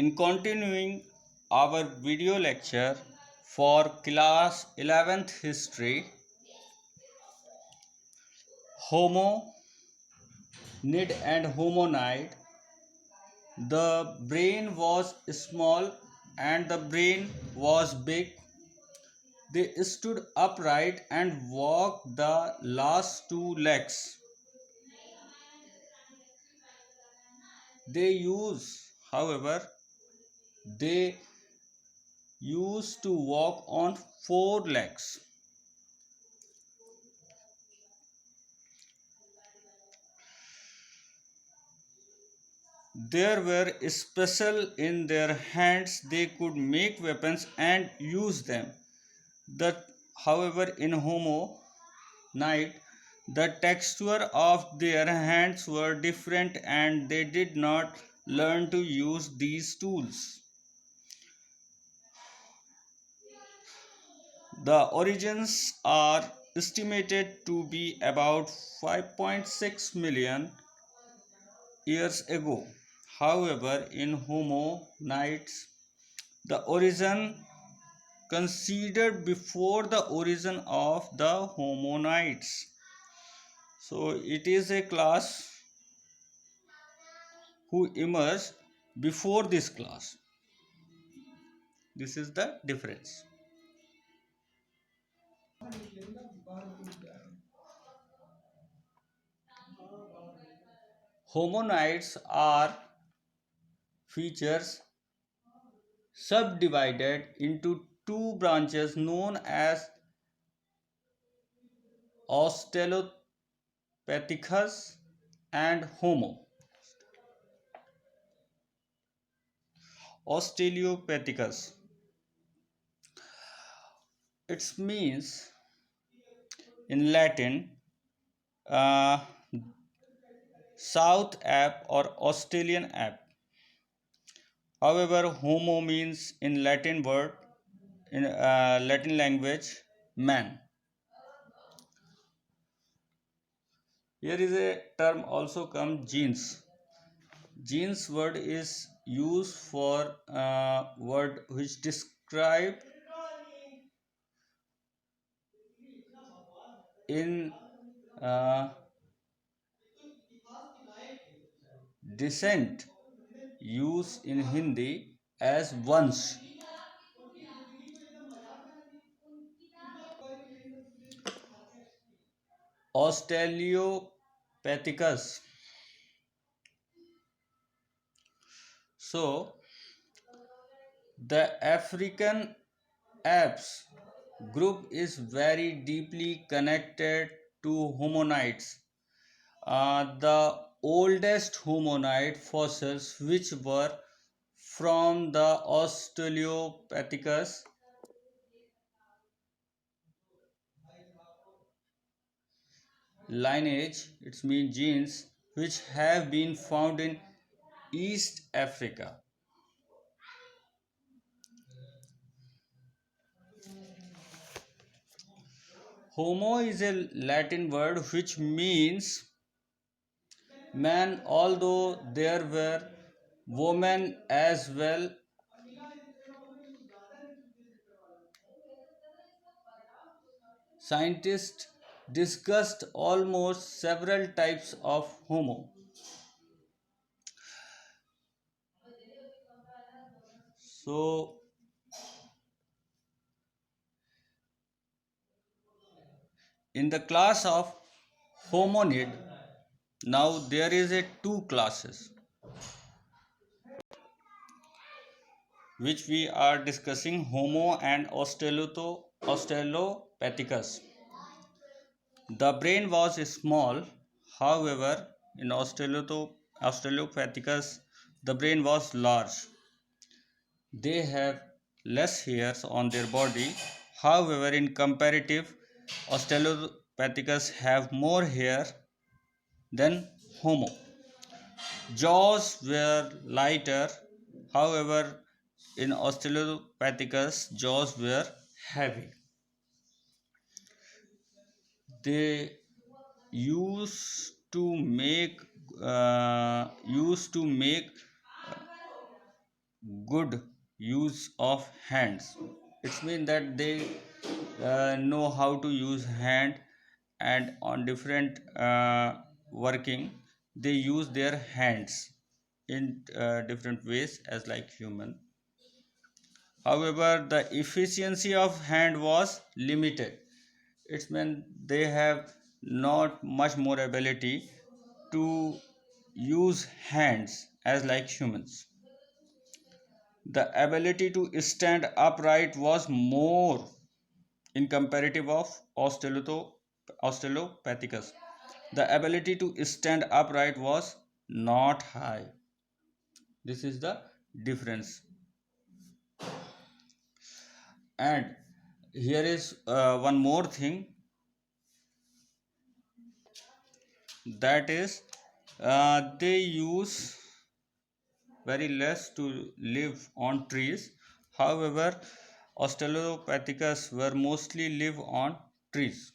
In continuing our video lecture for class 11th history, homonid and homonid, the brain was small and the brain was big. They stood upright and walked the last two legs. They use, however, they used to walk on four legs. There were special in their hands, they could make weapons and use them. However, in Homo night, the texture of their hands were different and they did not learn to use these tools. The origins are estimated to be about 5.6 million years ago. However, in Homo nights, the origin considered before the origin of the homonids. So it is a class who emerged before this class. This is the difference. Homonids are features subdivided into two branches known as Australopithecus and Homo. Australopithecus. It means in Latin South Ape or Australian ape. However, Homo means in Latin word in Latin language man. Here is a term also come genes. Genes word is used for word which describe in descent use in Hindi as vansh. Australopithecus. So the African apes group is very deeply connected to homonids. The oldest homonid fossils which were from the Australopithecus lineage, it means genes, which have been found in East Africa. Homo is a Latin word which means man, although there were women as well. Scientists discussed almost several types of Homo. So, in the class of homonid, now there is a two classes which we are discussing, Homo and Australopithecus. The brain was small, however, in Australopithecus, the brain was large. They have less hairs on their body. However, in comparative, Australopithecus have more hair than Homo. Jaws were lighter. However, in Australopithecus, jaws were heavy. They used to make good use of hands. It means that they know how to use hand, and on different working they use their hands in different ways as like human. However, the efficiency of hand was limited. It meant they have not much more ability to use hands as like humans. The ability to stand upright was more in comparative of Australopithecus. The ability to stand upright was not high. This is the difference. And here is one more thing, that is they use very less to live on trees. However, Australopithecus were mostly live on trees.